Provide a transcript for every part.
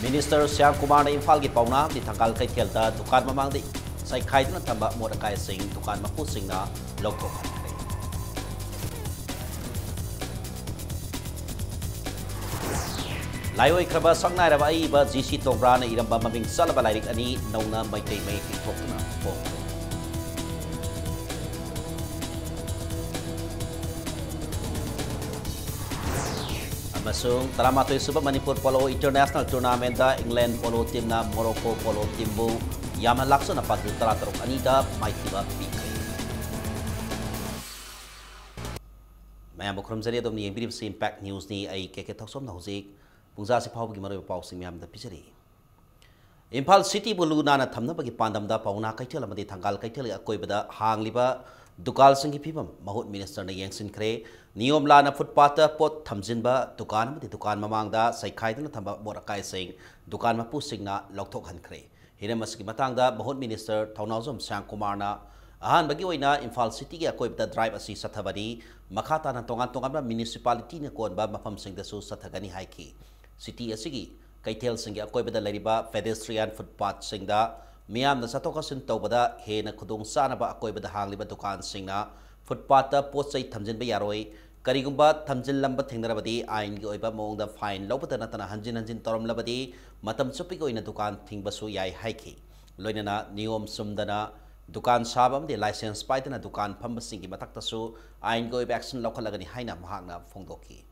Minister Syang Kumar na Imphal gi pauna di tangkal kay Kelda dukan mamang di say khai na tamba mo kay sing dukan mapusing na logtok. Layoy kraba sangnay raba iba GC Tongbra na iramba maming salaba lairik ani nauna may tay may tiktok na po. Amasung taramatoy suba Manipur Polo International Tournament da England Polo team na Morocco Polo team bu yaman lakso na pagdutara tarok anida may tiba pikay. Mayang bukram zari adom ni yang birib sa Impact News ni ay keketoksom na huzik pungza si pawag maroy paw sing miyam da pisari. Impal City buluna na thamna bagi pandam da pauna kaitel amadi tanggal kaitel akoy bada hang liba dukal singi pibam mahut minister na yengsin kre niyom la na footpath pot thamjin ba dukan amadi dukan mamang da sai khai na thamba borakai sing dukan mapusing na lokthok han kre hina maski matang da mahut minister Thaunawjom Syang Kumar na ahan bagi oina Impal City gi akoy bada drive asi sathabadi makhata na tongan ba municipality na kon ba mafam sing da su sathagani haiki city asigi kaitel singi akoy bada lariba pedestrian footpath sing da miyam na satokasin tawbada he na khudung sana ba akoy bada hangliba dukan sing na footpath pot sai thamjin ba yaroi karigumba thamjin lamba thingnarabadi ain gi oiba mong da fine lobata na tana hanjin torom labadi matam chupi go ina dukan thingbasu yai haiki loinana niyom sumdana dukan sabam de license paitana dukan phamba singi matakta su ain go oiba action lokhalagani haina mahakna phongdoki.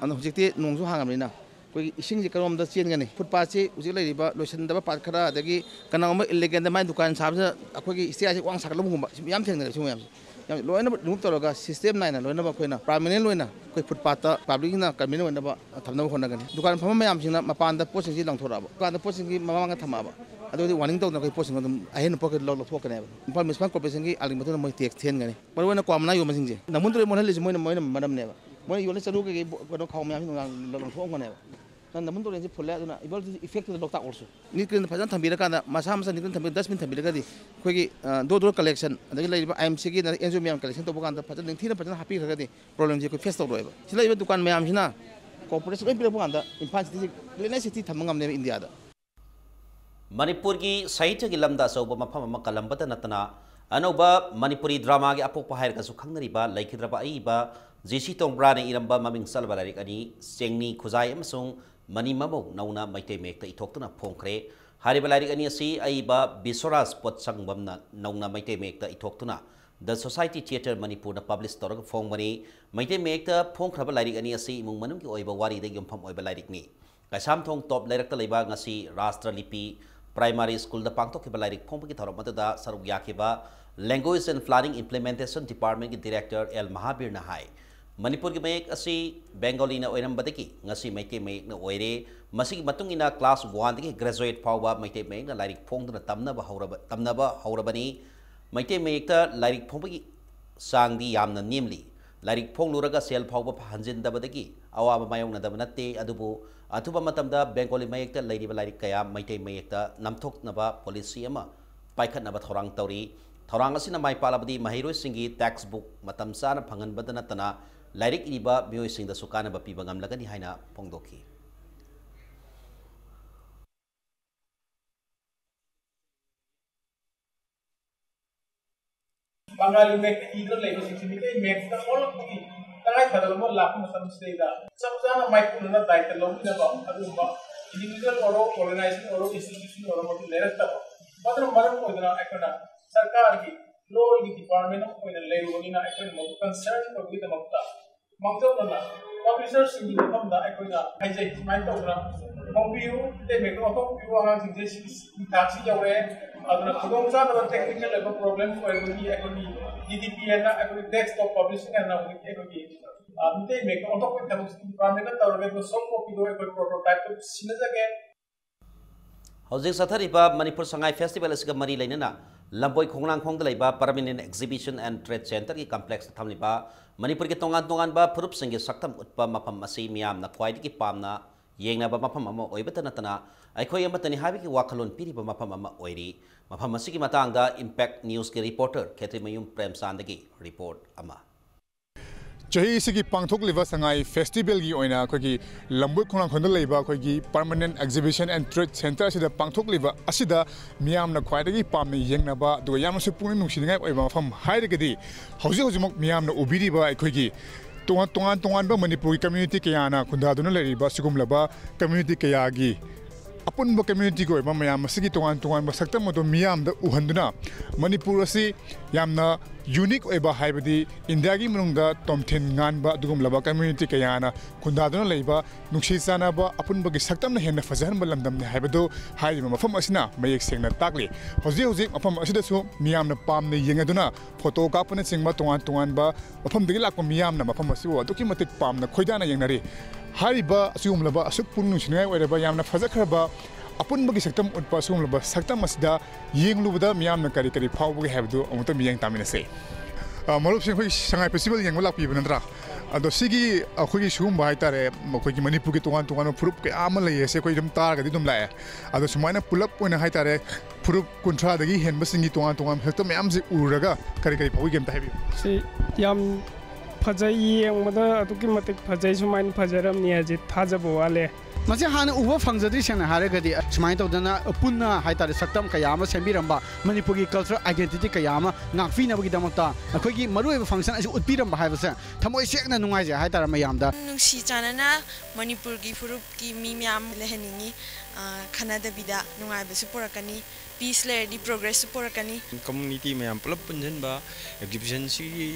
Ano hujikti nungsu hangamina koi ising jikarom da chen gani footpath se ujik lai riba loisan da pat khara adagi kanang illegal da mai dukan sabsa akoi gi istia se wang saklum gumba yam theng ne su yam loina remove toroga system nai na loina ba koina permanent loina koi footpath ta public na kamina wanda ba thamna khona gani dukan phama mayam sing na mapan da posing ji langthora ba dukan da posing gi mamanga thama ba adodi warning tau na koi posing dum ahen pocket log thok ne ba impal municipal corporation gi aling matu moi tek then gani parwana kwamna yo masing je namun to mon hali moi madam ne ba moi yole chalu ke ko khau myam long thong ne nan namun to le phule aduna ibal effect to lokta also ni kren fajan thambira kana masa masa ni kren thambira 10 min thambira gadi khoi gi do collection adagi lai ba IMC gi na enjo myam collection to bukan fajan ning thina fajan happy gadi problem ji ko face to roiba sila iba dukan myam sina corporation ko pira bukan da Imphal city lena city thamangam ne India da Manipur gi sahitya gi lamda soba mafam ama kalambata natana anoba Manipuri drama gi apok pahair ka su khangnari ba laikhidraba ai ba GC Tongbra ne iramba maming salba larik ani sengni khuzai amasung mani mamo nauna maite mekta ithokna phongkhre hariba larik ani asi ai ba Bisoras pot sangbam na nauna maite mekta ithokna The Society Theatre Manipur na publish torag phongmani maite mekta phongkhraba larik ani asi imung manung gi oiba wari de yompham oiba larik ni kasam thong top lairakta leiba ngasi Rashtra Lipi Primary School da pangtok ke balairik phongpa ki thorok mata saruk yakiba Language and Planning Implementation Department ki Director L Mahabir na hai Manipur ki mayek asi Bengali na oiram badaki ngasi maite mayek na oire masigi matung ina class 1 dagi graduate pawba maite mayek na lairik phongduna tamnaba haurabani maite mayek ta lairik phongpa ki sangdi yamna nemli lairik phongluraga sel pawba hanjin dabadagi awaba mayong na dabanatte adubu atuba matamda Bengali mayekta lairiba lairik kaya maite mayekta namthoknaba policy ama paikhatnaba thorang tauri thorang asina mai palabadi mahiroi singi textbook matam sana phangan badana tana lairik iriba mioi singda sukana ba piba ngamlagani haina phongdoki Bangali mek idra lebo sing ke mek ta all ki tangai khadal mo lak mo sam seda sabjana mai kunna daita lo ina ba adu ba individual oro organization oro institution oro mo lera ta badro maram ko idra ekona sarkar ki law ki department ko ina lebo ina ekona mo concern ko with the mokta mokta na publishers in the from the ekona haije mai ta ura kompiu te mek ko kompiu ha sing je si taxi jawe aduna khudong sa na technical level problem ko ekoni DDPN na ekoni desktop publishing na ekoni ante mek ko to ko ta department na tawre ko som ko pido ekoni prototype to sinaja Hojik sathariba Manipur Sangai Festival asiga mari lainana lamboi khonglang khongda laiba permanent exhibition and trade center ki complex thamliba Manipur ki tongan ba phurup singi saktam utpa mapam asi miyam na khwaidi ki pamna ꯌꯦꯡꯅꯕ ꯃꯐꯝ ꯑꯃ ꯑꯣꯏꯕꯇ ꯅꯠꯇꯅ ꯑꯩꯈꯣꯏ ꯑꯃꯠꯇꯅꯤ ꯍꯥꯏꯕꯒꯤ ꯋꯥꯈꯜꯂꯣꯟ ꯄꯤꯔꯤꯕ ꯃꯐꯝ ꯑꯃ ꯑꯣꯏꯔꯤ ꯃꯐꯝ ꯑꯁꯤꯒꯤ ꯃꯇꯥꯡꯗ ꯏꯝꯄꯦꯛ ꯅ꯭ꯌꯨꯁꯀꯤ ꯔꯤꯄꯣꯔꯇꯔ ꯈꯦꯇ꯭ꯔꯤꯃꯌꯨꯝ ꯄ꯭ꯔꯦꯝꯆꯥꯟꯗꯒꯤ ꯔꯤꯄꯣꯔꯠ ꯑꯃ ꯆꯍꯤ ꯑꯁꯤꯒꯤ ꯄꯥꯡꯊꯣꯛꯂꯤꯕ ꯁꯉꯥꯏ ꯐꯦꯁꯇꯤꯚꯦꯜꯒꯤ ꯑꯣꯏꯅ ꯑꯩꯈꯣꯏꯒꯤ ꯂꯝꯕꯣꯏ ꯈꯣꯡꯅꯥꯡꯈꯣꯡꯗ ꯂꯩꯕ ꯑꯩꯈꯣꯏꯒꯤ permanent acquisition N trade centre ꯑꯁꯤꯗ ꯄꯥꯡꯊꯣꯛꯂꯤꯕ ꯑꯁꯤꯗ ꯃꯤꯌꯥꯝꯅ ꯈ꯭ꯋꯥꯏꯗꯒꯤ ꯄꯥꯝꯅ ꯌꯦꯡꯅꯕ ꯑꯗꯨꯒ ꯌꯥꯝꯅꯁꯨ ꯄꯨꯛꯅꯤꯡ ꯅꯨꯡꯁꯤꯅꯤꯡꯉꯥꯏ ꯑꯣꯏꯕ ꯃꯐꯝ ꯍꯥꯏꯔꯒꯗꯤ ꯍꯧꯖꯤꯛꯃꯛ ꯃꯤꯌꯥꯝꯅ ꯎꯕꯤꯔꯤꯕ ꯑꯩꯈꯣꯏꯒꯤ ꯇꯣꯉꯥꯟꯕ ꯃꯅꯤꯄꯨꯔꯒꯤ ꯀꯝꯃ꯭ꯌꯨꯅꯤꯇꯤ ꯀꯌꯥꯅ ꯈꯨꯟꯗꯥꯗꯨꯅ ꯂꯩꯔꯤꯕ ꯑꯁꯤꯒꯨꯝꯂꯕ ꯀꯝꯃ꯭ꯌꯨꯅꯤꯇꯤ ꯀꯌꯥꯒꯤ ꯑꯄꯨꯟꯕ ꯀꯝꯃ꯭ꯌꯨꯅꯤꯇꯤꯒꯤ ꯑꯣꯏꯕ ꯃꯌꯥꯝ ꯑꯁꯤꯒꯤ ꯇꯣꯉꯥꯟꯕ ꯁꯛꯇꯝ ꯑꯗꯨ ꯃꯤꯌꯥꯝꯗ ꯎꯍꯟꯗꯨꯅ ꯃꯅꯤꯄꯨꯔ ꯑꯁꯤ ꯌꯥꯝꯅ ꯌꯨꯅꯤꯛ ꯑꯣꯏꯕ ꯍꯥꯏꯕꯗꯤ ꯏꯟꯗꯤꯌꯥꯒꯤ ꯃꯅꯨꯡꯗ ꯇꯣꯝꯊꯤꯟ ꯉꯥꯟꯕ ꯑꯗꯨꯒꯨꯝꯂꯕ ꯀꯝꯃ꯭ꯌꯨꯅꯤꯇꯤ ꯀꯌꯥꯅ ꯈꯨꯟꯗꯥꯗꯨꯅ ꯂꯩꯕ ꯅꯨꯡꯁꯤ ꯆꯥꯟꯅꯕ ꯑꯄꯨꯟꯕꯒꯤ ꯁꯛꯇꯝꯅ ꯍꯦꯟꯅ ꯐꯖꯍꯟꯕ ꯂꯝꯗꯝꯅꯤ ꯍꯥꯏꯕꯗꯨ ꯍꯥꯏꯔꯤꯕ ꯃꯐꯝ ꯑꯁꯤꯅ ꯃꯌꯦꯛ ꯁꯦꯡꯅ ꯇꯥꯛꯂꯤ ꯍꯧꯖꯤꯛ ꯃꯐꯝ ꯑꯁꯤꯗꯁꯨ ꯃꯤꯌꯥꯝꯅ ꯄꯥꯝꯅ ꯌꯦꯡꯗꯨꯅ ꯐꯣꯇꯣ ꯀꯥꯞꯄꯅꯆꯤꯡꯕ ꯇꯣꯉꯥꯟꯕ ꯃꯐꯝꯗꯒꯤ ꯂꯥꯛꯄ ꯃꯤꯌꯥꯝꯅ ꯃꯐꯝ ꯑꯁꯤꯕꯨ ꯑꯗꯨꯛꯀꯤ ꯃꯇꯤꯛ ꯄꯥꯝꯅ ꯈꯣꯏꯗꯥꯅ ꯌꯦꯡꯅꯔꯤ ꯍꯥꯏꯔꯤꯕ ꯑꯁꯤꯒꯨꯝꯂꯕ ꯑꯁꯨꯛ ꯄꯨꯛꯅꯤꯡ ꯅꯨꯡꯁꯤꯅꯤꯡꯉꯥꯏ ꯑꯣꯏꯔꯕ ꯌꯥꯝꯅ ꯐꯖꯈ꯭ꯔꯕ ꯑꯄꯨꯟꯕꯒꯤ ꯁꯛꯇꯝ ꯎꯠꯄ ꯑꯁꯤꯒꯨꯝꯂꯕ ꯁꯛꯇꯝ ꯑꯁꯤꯗ ꯌꯦꯡꯂꯨꯕꯗ ꯃꯤꯌꯥꯝꯅ ꯀꯔꯤ ꯐꯥꯎꯕꯒꯦ ꯍꯥꯏꯕꯗꯨ ꯑꯃꯨꯛꯇ ꯃꯤꯠꯌꯦꯡ ꯇꯥꯃꯤꯟꯅꯁꯦ ꯃꯔꯨꯞꯁꯤꯡ ꯑꯩꯈꯣꯏ ꯁꯉꯥꯏ ꯐꯦꯁꯇꯤꯚꯦꯜ ꯌꯦꯡꯕ ꯂꯥꯛꯄꯤꯕ ꯅꯠꯇ꯭ꯔꯥ ꯑꯗꯣ ꯁꯤꯒꯤ ꯑꯩꯈꯣꯏꯒꯤ ꯁꯤꯒꯨꯝꯕ ꯍꯥꯏꯇꯥꯔꯦ ꯑꯩꯈꯣꯏꯒꯤ ꯃꯅꯤꯄꯨꯔꯒꯤ ꯇꯣꯉꯥꯟꯕ ꯐꯨꯔꯨꯞ ꯀꯌꯥ ꯑꯃ ꯂꯩꯌꯦ ꯁꯤ ꯑꯩꯈꯣꯏ ꯑꯗꯨꯝ ꯇꯥꯔꯒꯗꯤ ꯑꯗꯨꯝ ꯂꯥꯛꯑꯦ ꯑꯗꯣ ꯁꯨꯃꯥꯏꯅ ꯄꯨꯂꯞ ꯑꯣꯏꯅ ꯍꯥꯏꯇꯥꯔꯦ ꯐꯨꯔꯨꯞ 30ꯗꯒꯤ ꯍꯦꯟꯕꯁꯤꯡꯒꯤ ꯇꯣꯉꯥꯟꯕ ꯁꯛꯇꯝ ꯃꯌꯥꯝꯁꯤ ꯎꯔꯒ ꯀꯔꯤ ꯐꯥꯎꯕꯒꯦ ꯑꯝꯇ ꯍꯥꯏꯕꯤꯌꯨ ꯁꯤ ꯌꯥꯝ ꯐꯖꯩ ꯌꯦꯡꯕꯗ ꯑꯗꯨꯛꯀꯤ ꯃꯇꯤꯛ ꯐꯖꯩ ꯁꯨꯃꯥꯏꯅ ꯐꯖꯔꯝꯅꯤ ꯍꯥꯏꯁꯤ ꯊꯥꯖꯕ ꯋꯥꯠꯂꯦ ꯃꯁꯤ ꯍꯥꯟꯅ ꯎꯕ ꯐꯪꯖꯗ꯭ꯔꯤ ꯁꯦꯡꯅ ꯍꯥꯏꯔꯒꯗꯤ ꯁꯨꯃꯥꯏꯅ ꯇꯧꯗꯅ ꯄꯨꯟꯅ ꯍꯥꯏꯇꯥꯔꯦ ꯁꯛꯇꯝ ꯀꯌꯥ ꯑꯃ ꯁꯦꯝꯕꯤꯔꯝꯕ ꯃꯅꯤꯄꯨꯔꯒꯤ ꯀꯜꯆꯔ ꯑꯥꯏꯗꯦꯟꯇꯤꯇꯤ ꯀꯌꯥ ꯑꯃ ꯉꯥꯛꯄꯤꯅꯕꯒꯤꯗꯃꯛꯇ ꯑꯩꯈꯣꯏꯒꯤ ꯃꯔꯨꯑꯣꯏꯕ ꯐꯪꯁꯟ ꯑꯁꯤ ꯎꯠꯄꯤꯔꯝꯕ ꯍꯥꯏꯕꯁꯦ ꯊꯃꯣꯏ ꯁꯦꯡꯅ ꯅꯨꯡꯉꯥꯏꯖꯩ ꯍꯥꯏꯇꯥꯔꯦ ꯃꯌꯥꯝꯗ ꯅꯨꯡꯁꯤ ꯆꯥꯟꯅꯅ ꯃꯅꯤꯄꯨꯔꯒꯤ ꯐꯨꯔꯨꯞꯀꯤ ꯃꯤ ꯃꯌꯥꯝ ꯂꯩꯍꯟꯅꯤꯡꯉꯤ ꯈꯟꯅꯗꯕꯤꯗ ꯅꯨꯡꯉꯥꯏꯕꯁꯨ ꯄꯨꯔꯛꯀꯅꯤ ꯄꯤꯁ ꯂꯩꯔꯗꯤ ꯄ꯭ꯔꯣꯒ꯭ꯔꯦꯁꯁꯨ ꯄꯨꯔꯛꯀꯅꯤ ꯀꯝꯃꯨꯅꯤꯇꯤ ꯃꯌꯥꯝ ꯄꯨꯂꯞ ꯄꯨꯟꯁꯤꯟꯕ ꯑꯦꯛꯖꯤꯕꯤꯁꯟꯁꯤꯒꯤ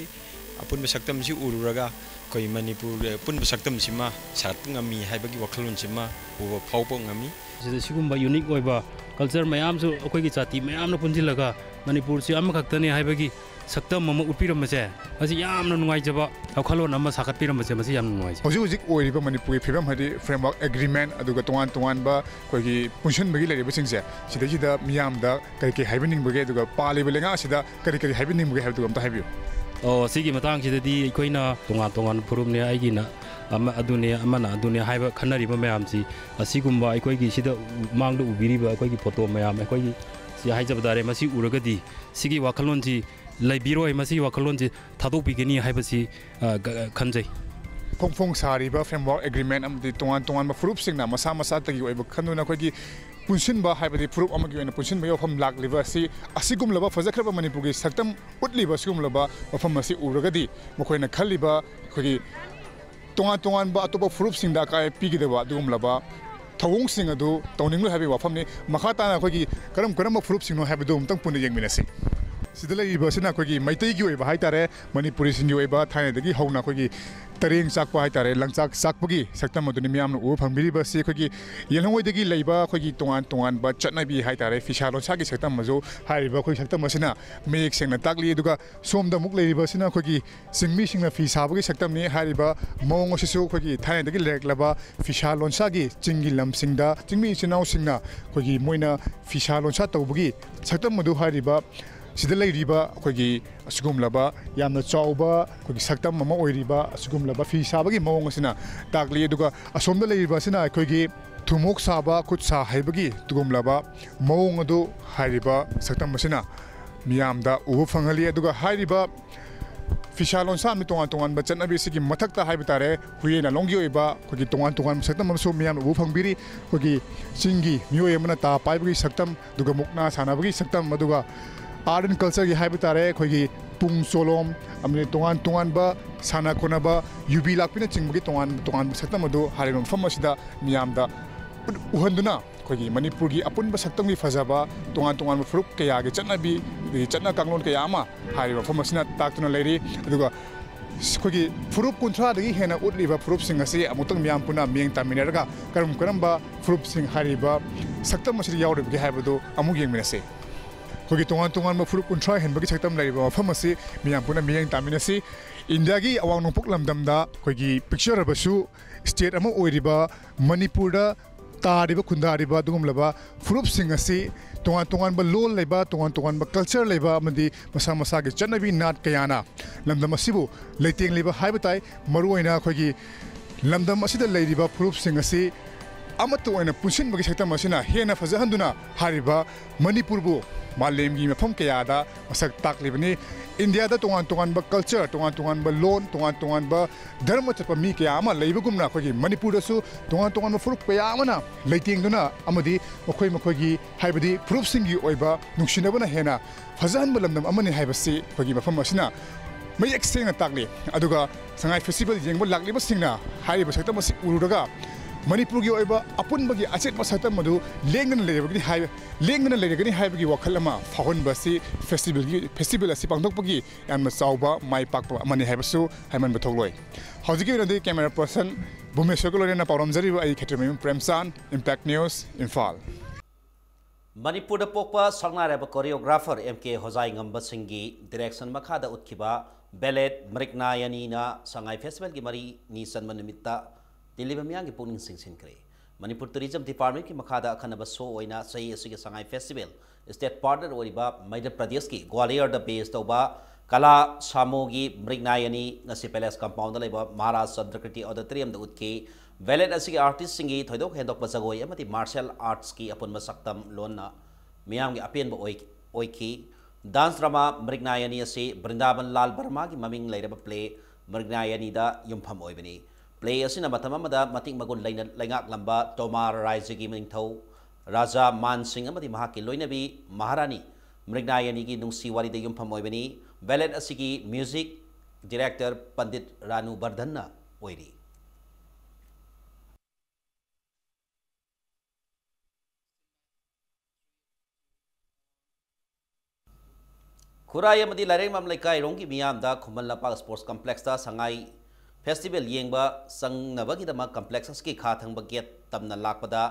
ꯑꯄꯨꯟꯕ ꯁꯛꯇꯝꯁꯤ ꯎꯔꯨꯔꯒ ꯑꯩꯈꯣꯏ ꯃꯅꯤꯄꯨꯔ ꯑꯄꯨꯟꯕ ꯁꯛꯇꯝꯁꯤꯃ ꯁꯥꯒꯠꯄ ꯉꯝꯃꯤ ꯍꯥꯏꯕꯒꯤ ꯋꯥꯈꯜꯂꯣꯟꯁꯤꯃ ꯎꯕ ꯐꯥꯎꯕ ꯉꯝꯃꯤ ꯁꯤꯗ ꯁꯤꯒꯨꯝꯕ ꯌꯨꯅꯤꯛ ꯑꯣꯏꯕ ꯀꯜꯆꯔ ꯃꯌꯥꯝꯁꯨ ꯑꯩꯈꯣꯏꯒꯤ ꯖꯥꯇꯤ ꯃꯌꯥꯝꯅ ꯄꯨꯟꯁꯤꯜꯂꯒ ꯃꯅꯤꯄꯨꯔꯁꯤ ꯑꯃꯈꯛꯇꯅꯤ ꯍꯥꯏꯕꯒꯤ ꯁꯛꯇꯝ ꯑꯃ ꯎꯠꯄꯤꯔꯝꯕꯁꯦ ꯃꯁꯤ ꯌꯥꯝꯅ ꯅꯨꯡꯉꯥꯏꯖꯕ ꯋꯥꯈꯜꯂꯣꯟ ꯑꯃ ꯁꯥꯒꯠꯄꯤꯔꯝꯕꯁꯦ ꯃꯁꯤ ꯌꯥꯝꯅ ꯅꯨꯡꯉꯥꯏꯖꯩ ꯍꯧꯖꯤꯛ ꯑꯣꯏꯔꯤꯕ ꯃꯅꯤꯄꯨꯔꯒꯤ ꯐꯤꯕꯝ ꯍꯥꯏꯗꯤ ꯐ꯭ꯔꯦꯝꯋꯥꯔꯛ ꯑꯦꯒ꯭ꯔꯤꯃꯦꯟ ꯑꯗꯨꯒ ꯇꯣꯉꯥꯟꯕ ꯑꯩꯈꯣꯏꯒꯤ ꯄꯨꯟꯁꯤꯟꯕꯒꯤ ꯂꯩꯔꯤꯕꯁꯤꯡꯁꯦ ꯁꯤꯗꯩꯁꯤꯗ ꯃꯤꯌꯥꯝꯗ ꯀꯔꯤ ꯍꯥꯏꯕꯤꯅꯤꯡꯕꯒꯦ ꯑꯗꯨꯒ ꯄꯥꯜꯂꯤꯕ ꯂꯩꯉꯥꯛ ꯑꯁꯤꯗ ꯀꯔꯤ ꯍꯥꯏꯕꯤꯅꯤꯡꯕꯒꯦ ꯍꯥꯏꯕꯗꯨ ꯑꯝꯇ ꯍꯥꯏꯕꯤꯌꯨ ꯁꯤꯒꯤ ꯃꯇꯥꯡꯁꯤꯗꯗꯤ ꯑꯩꯈꯣꯏꯅ ꯇꯣꯉꯥꯟ ꯐꯨꯔꯨꯞꯅꯦ ꯑꯩꯒꯤꯅ ꯑꯗꯨꯅꯦ ꯑꯃꯅ ꯑꯗꯨꯅꯦ ꯍꯥꯏꯕ ꯈꯟꯅꯔꯤꯕ ꯃꯌꯥꯝꯁꯤ ꯑꯁꯤꯒꯨꯝꯕ ꯑꯩꯈꯣꯏꯒꯤ ꯁꯤꯗ ꯃꯥꯡꯗ ꯎꯕꯤꯔꯤꯕ ꯑꯩꯈꯣꯏꯒꯤ ꯐꯣꯇꯣ ꯃꯌꯥꯝ ꯑꯩꯈꯣꯏꯒꯤ ꯁꯤ ꯍꯥꯏꯖꯕ ꯇꯥꯔꯦ ꯃꯁꯤ ꯎꯔꯒꯗꯤ ꯁꯤꯒꯤ ꯋꯥꯈꯜꯂꯣꯟꯁꯤ ꯂꯩꯕꯤꯔꯣꯏ ꯃꯁꯤꯒꯤ ꯋꯥꯈꯜꯂꯣꯟꯁꯤ ꯊꯥꯗꯣꯛꯄꯤꯒꯅꯤ ꯍꯥꯏꯕꯁꯤ ꯈꯟꯖꯩ ꯐꯣꯡ ꯁꯥꯔꯤꯕ ꯐ꯭ꯔꯦꯝꯋꯥꯔꯛ ꯑꯦꯒ꯭ꯔꯤꯃꯦꯟ ꯑꯃꯗꯤ ꯇꯣꯉꯥꯟꯕ ꯐꯨꯔꯨꯞꯁꯤꯡꯅ ꯃꯁꯥꯒꯤ ꯑꯣꯏꯕ ꯈꯟꯗꯨꯅ ꯑꯩꯈꯣꯏꯒꯤ ꯄꯨꯟꯁꯤꯟꯕ ꯍꯥꯏꯕꯗꯤ ꯐꯨꯔꯨꯞ ꯑꯃꯒꯤ ꯑꯣꯏꯅ ꯄꯨꯟꯁꯤꯟꯕ ꯋꯥꯐꯝ ꯂꯥꯛꯂꯤꯕ ꯑꯁꯤ ꯑꯁꯤꯒꯨꯝꯂꯕ ꯐꯖꯈ꯭ꯔꯕ ꯃꯅꯤꯄꯨꯔꯒꯤ ꯁꯛꯇꯝ ꯎꯠꯂꯤꯕ ꯑꯁꯤꯒꯨꯝꯂꯕ ꯃꯐꯝ ꯑꯁꯤ ꯎꯔꯒꯗꯤ ꯃꯈꯣꯏꯅ ꯈꯜꯂꯤꯕ ꯑꯩꯈꯣꯏꯒꯤ ꯇꯣꯉꯥꯟꯕ ꯑꯇꯣꯞꯄ ꯐꯨꯔꯨꯞꯁꯤꯡꯗ ꯑꯀꯥꯏ ꯄꯤꯒꯗꯕ ꯑꯗꯨꯒꯨꯝꯂꯕ ꯊꯧꯑꯣꯡꯁꯤꯡ ꯑꯗꯨ ꯇꯧꯅꯤꯡꯂꯣꯏ ꯍꯥꯏꯕꯒꯤ ꯋꯥꯐꯝꯅꯤ ꯃꯈꯥ ꯇꯥꯅ ꯑꯩꯈꯣꯏꯒꯤ ꯀꯔꯝꯕ ꯐꯨꯔꯨꯞꯁꯤꯡꯅꯣ ꯍꯥꯏꯕꯗꯨ ꯑꯃꯨꯛꯇꯪ ꯄꯨꯟꯅ ꯌꯦꯡꯃꯤꯟꯅꯁꯤ ꯁꯤꯗ ꯂꯩꯔꯤꯕꯁꯤꯅ ꯑꯩꯈꯣꯏꯒꯤ ꯃꯩꯇꯩꯒꯤ ꯑꯣꯏꯕ ꯍꯥꯏꯇꯥꯔꯦ ꯃꯅꯤꯄꯨꯔꯤꯁꯤꯡꯒꯤ ꯑꯣꯏꯕ ꯊꯥꯏꯅꯗꯒꯤ ꯍꯧꯅ ꯑꯩꯈꯣꯏꯒꯤ ꯇꯔꯦꯡ ꯆꯥꯛꯄ ꯍꯥꯏꯇꯥꯔꯦ ꯂꯪꯆꯥꯛ ꯆꯥꯛꯄꯒꯤ ꯁꯛꯇꯝ ꯑꯗꯨꯅꯤ ꯃꯤꯌꯥꯝꯅ ꯎꯕ ꯐꯪꯕꯤꯔꯤꯕꯁꯤ ꯑꯩꯈꯣꯏꯒꯤ ꯌꯦꯜꯍꯧꯉꯩꯗꯒꯤ ꯂꯩꯕ ꯑꯩꯈꯣꯏꯒꯤ ꯇꯣꯉꯥꯟꯕ ꯆꯠꯅꯕꯤ ꯍꯥꯏꯇꯥꯔꯦ ꯐꯤꯁꯥ ꯂꯣꯟꯁꯥꯒꯤ ꯁꯛꯇꯝ ꯑꯃꯁꯨ ꯍꯥꯏꯔꯤꯕ ꯑꯩꯈꯣꯏ ꯁꯛꯇꯝ ꯑꯁꯤꯅ ꯃꯌꯦꯛ ꯁꯦꯡꯅ ꯇꯥꯛꯂꯤ ꯑꯗꯨꯒ ꯁꯣꯝꯗ ꯑꯃꯨꯛ ꯂꯩꯔꯤꯕꯁꯤꯅ ꯑꯩꯈꯣꯏꯒꯤ ꯆꯤꯡꯃꯤꯁꯤꯡꯅ ꯐꯤ ꯁꯥꯕꯒꯤ ꯁꯛꯇꯝꯅꯤ ꯍꯥꯏꯔꯤꯕ ꯃꯑꯣꯡ ꯑꯁꯤꯁꯨ ꯑꯩꯈꯣꯏꯒꯤ ꯊꯥꯏꯅꯗꯒꯤ ꯂꯩꯔꯛꯂꯕ ꯐꯤꯁꯥ ꯂꯣꯟꯁꯥꯒꯤ ꯆꯤꯡꯒꯤ ꯂꯝꯁꯤꯡꯗ ꯆꯤꯡꯃꯤ ꯏꯆꯤꯜ ꯏꯅꯥꯎꯁꯤꯡꯅ ꯑꯩꯈꯣꯏꯒꯤ ꯃꯣꯏꯅ ꯐꯤꯁꯥ ꯂꯣꯟꯁꯥ ꯇꯧꯕꯒꯤ ꯁꯛꯇꯝ ꯑꯗꯨ ꯍꯥꯏꯔꯤꯕ ꯁꯤꯗ ꯂꯩꯔꯤꯕ ꯑꯩꯈꯣꯏꯒꯤ ꯑꯁꯤꯒꯨꯝꯂꯕ ꯌꯥꯝꯅ ꯆꯥꯎꯕ ꯑꯩꯈꯣꯏꯒꯤ ꯁꯛꯇꯝ ꯑꯃ ꯑꯣꯏꯔꯤꯕ ꯑꯁꯤꯒꯨꯝꯂꯕ ꯐꯤ ꯁꯥꯕꯒꯤ ꯃꯑꯣꯡ ꯑꯁꯤꯅ ꯇꯥꯛꯂꯤ ꯑꯗꯨꯒ ꯑꯁꯣꯝꯗ ꯂꯩꯔꯤꯕ ꯑꯁꯤꯅ ꯑꯩꯈꯣꯏꯒꯤ ꯊꯨꯃꯣꯛ ꯁꯥꯕ ꯈꯨꯠ ꯁꯥ ꯍꯩꯕꯒꯤ ꯑꯗꯨꯒꯨꯝꯂꯕ ꯃꯑꯣꯡ ꯑꯗꯨ ꯍꯥꯏꯔꯤꯕ ꯁꯛꯇꯝ ꯑꯁꯤꯅ ꯃꯤꯌꯥꯝꯗ ꯎꯕ ꯐꯪꯍꯜꯂꯤ ꯑꯗꯨꯒ ꯍꯥꯏꯔꯤꯕ ꯐꯤꯁꯥ ꯂꯣꯟꯁꯥ ꯑꯃꯗꯤ ꯇꯣꯉꯥꯟꯕ ꯆꯠꯅꯕꯤ ꯑꯁꯤꯒꯤ ꯃꯊꯛꯇ ꯍꯥꯏꯕ ꯇꯥꯔꯦ ꯍꯨꯏꯌꯦꯟ ꯂꯣꯡꯒꯤ ꯑꯣꯏꯕ ꯑꯩꯈꯣꯏꯒꯤ ꯇꯣꯉꯥꯟꯕ ꯁꯛꯇꯝ ꯑꯃꯁꯨ ꯃꯤꯌꯥꯝꯅ ꯎꯕ ꯐꯪꯕꯤꯔꯤ ꯑꯩꯈꯣꯏꯒꯤ ꯆꯤꯡꯒꯤ ꯃꯤꯑꯣꯏ ꯑꯃꯅ ꯇꯥ ꯄꯥꯏꯕꯒꯤ ꯁꯛꯇꯝ ꯑꯗꯨꯒ ꯃꯨꯛꯅꯥ ꯁꯥꯟꯅꯕꯒꯤ ꯁꯛꯇꯝ ꯑꯗꯨꯒ आर्ट एंड कल्चर की हाइब तारे अखोगी पुंग चोलोम अमने तोंगान साना खोनबा युबी लाकपिना चिंगबगी तोंगान सक्तम अदु हारिम मफम असिदा मियामदा उहंदुना अखोगी मणिपुर की अपुनबा सक्तम की फजाबा तोंगान फुरुप कयागे चन्नाबी चन्ना कांगलोन कया अमा हारिम मफम असिना ताक्तुना लेरी अदुगा अखोगी फुरुप कुंथ्रादगी हेना उतलिबा फुरुपसिंग असी अमुतंग मियाम पुना मियंग तामिनरगा करमबा फुरुपसिंग हारिबा सक्तम असिदा यावरिबगे हाइबदु अमुग येंगमिनसे अखोगी तोंगान फुरुप कुंथ्रा हेनबगी सक्तम लैबा मफम असी मियाम पुना मियंग तामिनसी इंडिया की अवांग नोंपोक लमदमदा अखोगी पिक्चर अबसु स्टेट अमा ओइरिबा मणिपुरदा तारिबा खुंदारिबा दुगुमलबा फुरुपसिंग असी तोंगान लोल लेबा तोंगान कल्चर लेबा अमदी मसा मसागे चन्नबी नाट कयाना लमदम असिबु लेतेंग लेबा हाइबताई मरुओइना अखोगी लमदम असिदा लैरिबा फुरुपसिंग असी amatu oina punsin bagi sakta masina hena fajahanduna hariba Manipur bu malemgi mafam kayada masak taklibani India da tongan ba culture tongan ba loan tongan ba dharma chapa mi kaya ama leibagumna khoi Manipur da su tongan ba furup kaya amana leitingduna amadi makhoi gi haibadi furup singi oiba nungsinabana hena fajahan balamdam amani haibasi khoi mafam masina may exchange takli aduga sangai festival jengbo lakliba singna hariba sakta masi ururaga Manipur gi oiba apun bagi achet masata madu lengan lerebagi haibagi wakalama fahon basi festival asi pangdok bagi yan masauba mai pakpa mani haibasu haiman batholoi hojiki nadi camera person Bhumeshwar kolorena pauramjari ai khetremim Premsan Impact News Imphal Manipur da pokpa sangnareba choreographer MK Hojai ngamba singi direction makhada utkiba ballet mriknayani na sangai festival gi mari ni sanman nimitta Dili bamiyang ipuning singsin kre. Manipur Tourism Department ki makhada akhanaba show oina sahi asigi sangai festival state partner oriba Madhya Pradesh ki Gwalior da base toba kala samogi mrignayani ngasi palace compound leba Maharaj Sadrakriti auditorium da utki valid asigi artist singi thoidok hendok basagoi amati martial arts ki apun masaktam lonna miyang gi apen ba oiki dance drama mrignayani asi Brindaban Lal Barma ki maming leiraba play mrignayani da yumpham oibani play asina matamamada mating magun laingak lamba Tomar Raijagi Mingthau Raja Man Singh amati mahaki loinabi Maharani Mrignayani gi nungsi wari de yumpham oibani ballet asigi music director Pandit Ranu Bardhanna oiri Kurai amati lareng mam laikai rongki miyam da Khuman Lapa Sports Complex da sangai Festival yengba sangnabagi dama complex aski kha thangba gate tamna lakpada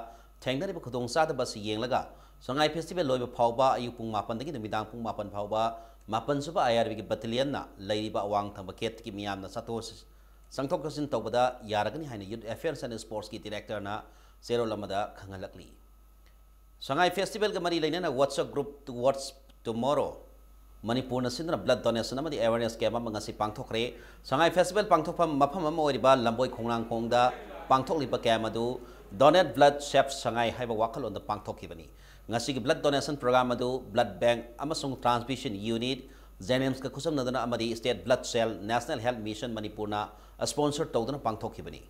thengnari khudong sa da bas yenglaga sangai festival loiba phawba ayu pung mapan dagi numidang pung mapan phawba mapan suba IRB gi battalion na leiriba awang thangba gate ki miyam na sato sangthok kasin tawbada yaragani haina youth affairs and sports ki director na zero lamada khangalakli sangai festival ga mari laina na WhatsApp group towards tomorrow Manipur na sindra blood donation amadi awareness camp amang asi pangthokre sangai festival pangthokpam mafam ama oriba lamboi khonglang khongda pangthokliba camp adu donate blood chef sangai haiba wakal on the pangthokibani ngasi gi blood donation program adu blood bank amasung transfusion unit zenems ka khusam nadana amadi state blood cell national health mission Manipur na sponsor tawdana pangthokibani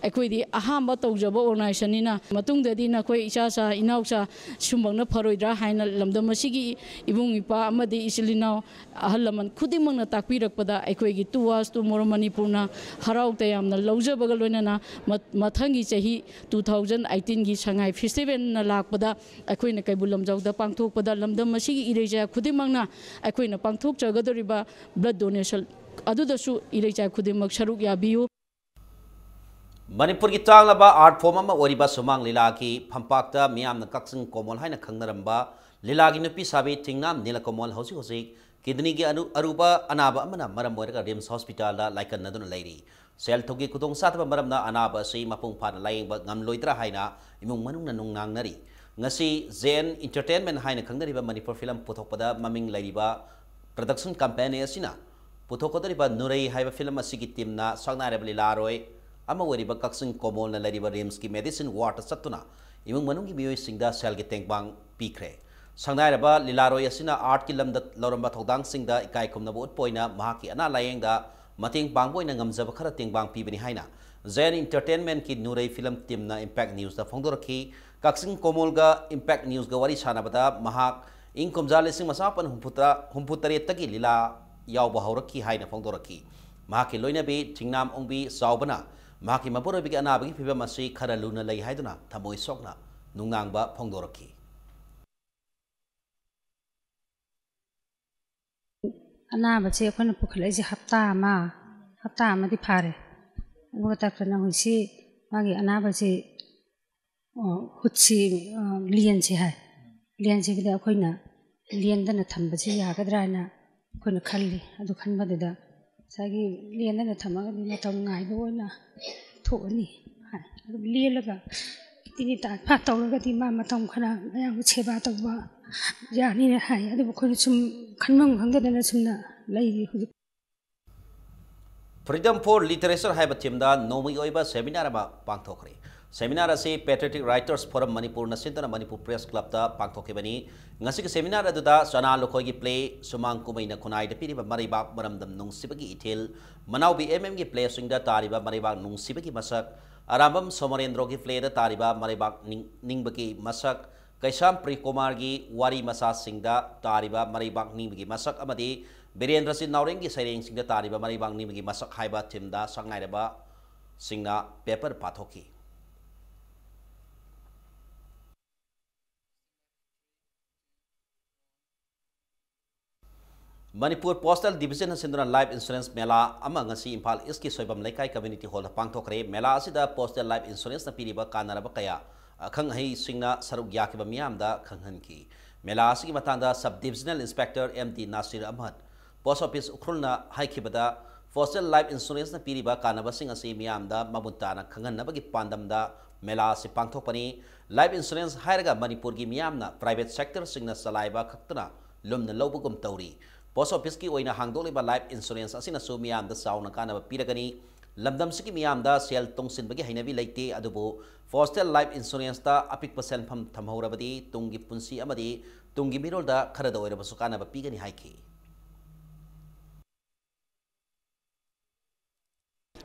ꯑꯩꯈꯣꯏꯗꯤ ꯑꯍꯥꯟꯕ ꯇꯧꯖꯕ ꯑꯣꯔꯒꯅꯥꯏꯖꯦꯁꯟꯅꯤꯅ ꯃꯇꯨꯡꯗꯗꯤ ꯅꯈꯣꯏ ꯏꯆꯥꯆꯥ ꯏꯅꯥꯎꯆꯥ ꯁꯨꯝꯕꯪꯅ ꯐꯔꯣꯏꯗ꯭ꯔꯥ ꯍꯥꯏꯅ ꯂꯝꯗꯝ ꯑꯁꯤꯒꯤ ꯏꯕꯨꯡ ꯏꯄꯥ ꯑꯃꯗꯤ ꯏꯆꯤꯜ ꯏꯅꯥꯎ ꯑꯍꯜ ꯂꯃꯟ ꯈꯨꯗꯤꯡꯃꯛꯅ ꯇꯥꯛꯄꯤꯔꯛꯄꯗ ꯑꯩꯈꯣꯏꯒꯤ ꯇꯨꯋꯥꯔꯁ ꯇꯨꯃꯣꯔꯣ ꯃꯅꯤꯄꯨꯔꯅ ꯍꯔꯥꯎ ꯇꯌꯥꯝꯅ ꯂꯧꯖꯕꯒ ꯂꯣꯏꯅꯅ ꯃꯊꯪꯒꯤ ꯆꯍꯤ 2018ꯒꯤ ꯁꯉꯥꯏ ꯐꯦꯁꯇꯤꯚꯦꯜꯅ ꯂꯥꯛꯄꯗ ꯑꯩꯈꯣꯏꯅ ꯀꯩꯕꯨꯜ ꯂꯝꯖꯥꯎꯗ ꯄꯥꯡꯊꯣꯛꯄꯗ ꯂꯝꯗꯝ ꯑꯁꯤꯒꯤ ꯏꯔꯩꯆꯥ ꯈꯨꯗꯤꯡꯃꯛꯅ ꯑꯩꯈꯣꯏꯅ ꯄꯥꯡꯊꯣꯛꯆꯒꯗꯧꯔꯤꯕ ꯕ꯭ꯂꯗ ꯗꯣꯅꯦꯁꯟ ꯑꯗꯨꯗꯁꯨ ꯏꯔꯩꯆꯥ ꯈꯨꯗꯤꯡꯃꯛ ꯁꯔꯨꯛ ꯌꯥꯕꯤꯌꯨ Manipur ki tanglaba art form ama oriba sumang lila ki phampakta miyamna kaksing komol haina khangnaramba lila gi nupi sabi thingnam nila komol hosi kidney gi aruba anaba amana maram oiraga Rims Hospital da laikan naduna leiri sel thogi kudong satba maramna anaba sei mapung phana laingba ngamloidra haina imung manungna nungnang nari ngasi Zen Entertainment haina khangnariba Manipur film puthokpada maming leiriba production company asina puthokodariba Nurai haiba film asigi teamna sangnareba lilaroi ama wariba kaksing komol na lariba Rims ki medicine water satuna imung manungi miyoi singda sel gi tengbang pikre sangnareba lilaroi asina art ki lamda loramba thodang singda ikai khumna bot poina mahaki ana layengda mating bangboina ngamjaba khara tengbang pibani haina Zen Entertainment ki Nurai film team na Impact News da phongdorakhi kaksing komol ga Impact News ga wari sanabada mahak ingkomjal sing masapan humputare tagi lila yawba haurakhi haina phongdorakhi mahaki loinabi thingnam ongbi saubana Maki mapuro bigi anabagi piba masi khara luna lay haiduna thamoi sokna nungnangba phongdorakhi anaba che khona pukhlai je hafta ama di phare aduga takna hoisi magi anaba je hutsi lian che hai lian che gida khoina lian dana thamba che yagadra na khona khalli adu khanba da sagi lian dana thamaga di matam ngai bo na thoni hai adu lielaga tini ta pha tawraga di ma matam khana mayang cheba tawba yani hai adu khona sum khanmam khangda na sumna ꯂꯩꯔꯤ ꯍꯧꯖꯤꯛ Freedom for Literature haiba thimda nomai oiba seminar ama pangthokre. Seminar asi Patriotic Writers Forum Manipur na sintana Manipur Press Club da pangthokibani. Ngasi ka seminar aduda sana lokoi gi play sumang kumai na kunai da piriba maribak maramdam nungsibagi ithil manaw bi gi play singda tariba maribak nungsibagi masak arambam Somarendro gi play da tariba maribak ningbagi masak Kaisam Prikomar gi wari masa singda tariba maribak ningbagi masak amadi Birendra Sin Naurengi Saring Singda Tariba Maribang Nimagi Masak Haiba Timda Sangairaba Singna Paper Pathoki Manipur Postal Division Sinduna Life Insurance Mela amang ngasi Impal East ki Soibam Laikai Community Hall pangthokre Mela asida Postal Life Insurance na piriba kanaraba kaya khang hai singna saruk yakiba miyamda khanghanki Mela asigi matanda Sub Divisional Inspector MD Nasir Ahmad Post Office Ukrulna Haikibada Postal Life Insurance na piriba kanaba sing asi miyamda mabuntana khanghanabagi pandamda Mela si pangthokpani Life Insurance hairaga Manipur gi miyamna private sector singna salaiba khaktuna lumna lobugum tawri Post Office ki oina hangdoliba Life Insurance asina su miyamda sauna kanaba piragani lamdam sigi miyamda sel tongsinbagi hainabi leite adubu Postal Life Insurance ta apik pasel pham thamhorabadi tungi punsi amadi tungi mirolda kharada oirabasu kanaba pigani haiki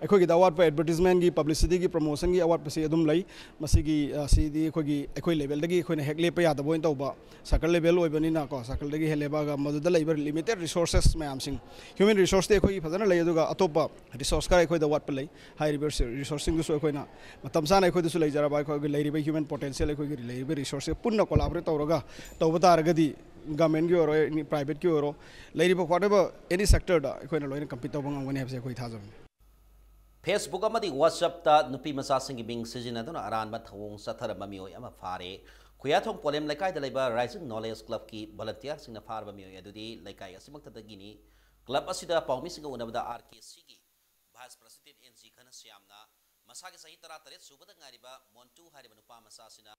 अखोगी award पर advertisement की publicity की promotion की award पे अदुम लई मसीगी सीदी अखोगी अखोई level दगी अखोइना हेक लेप यादब ओइन तौबा सर्कल लेवल ओइबनिना को सर्कल दगी हेलेबागा मदुदा लेबर लिमिटेड रिसोर्सेस मैम सिंग ह्यूमन रिसोर्स दे अखोगी फजना लई अदुगा अतोपा रिसोर्स का अखोई अवार्ड पे लई हाई रिवर्स रिसोर्सिंग दुसु अखोइना मतम साना अखोई दुसु लई जराबा अखोगी लेरिबे ह्यूमन पोटेंशियल अखोगी लेरिबे रिसोर्स पुन्ना कोलैबोरेट तौरगा तौबा तारगदी गवर्नमेंट की ओर प्राइवेट की ओर लेरिबे व्हाटएवर एनी सेक्टर दा अखोइना लोइना कंपीट तौबा ngangwani habse अखोई थाजम Facebook amadi WhatsApp ta nupi masa singi bing sijinaduna aranba thawong sathara mamioi ama fare Kuyathong polem laikai da laiba Rising Knowledge Club ki volunteer singna farba mioi adudi laikai asimakta dagini club asida paumi singa unabada RKC gi Vice President NG Khana Syamna masagi sahi tara tare subada ngariba Montu hariba nupa masa sina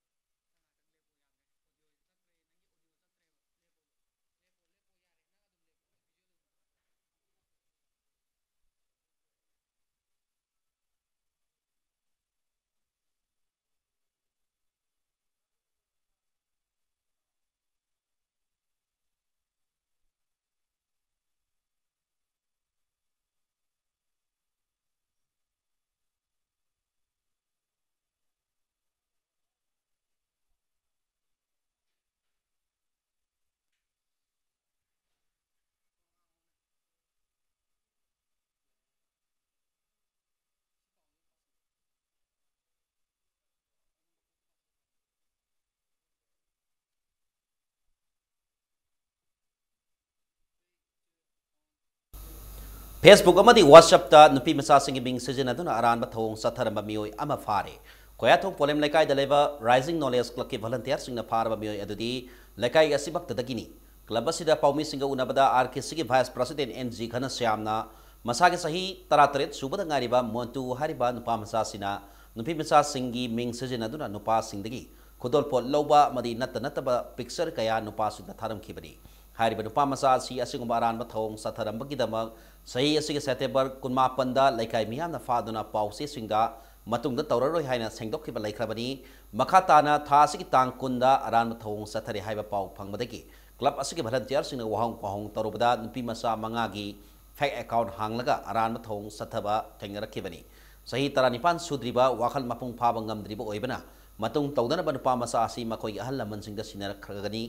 Facebook amadi WhatsApp ta nupi masa singi bing sijinaduna aranba thawong sathara mioi ama fare Kuyathong polem laikai da laiba Rising Knowledge Club ki volunteer singna farba mioi adudi laikai asibakta dagini club asida paumi singa unabada RKC ki Vice President NG Khana Syamna masagi sahi taratret subada ngariba Montu hariba nupa masa sina nupi masa singi ming sijinaduna nupa singdagi khudol pot loba madi natta picture kaya nupa sinda tharam khibani hariba nupa masa si asinguma aranba thawong satharam bagidamag Sahi asigi September kunma panda laikai miyamna faduna pause singda matungda tauraroi haina sengdokkiba laikhrabani makhatana tha asigi tang kunda aran thawong sathari haiba pau phangmadagi club asigi volunteer singna wahong pahong tarubada nupi masa mangagi fake account hanglaga aran thawong sathaba thengnarakibani sahi taranipan sudriba wakhal mapung phaba ngamdriba oibana matung tawdana nupa masa asi makoi ahal laman singda sinarakhagani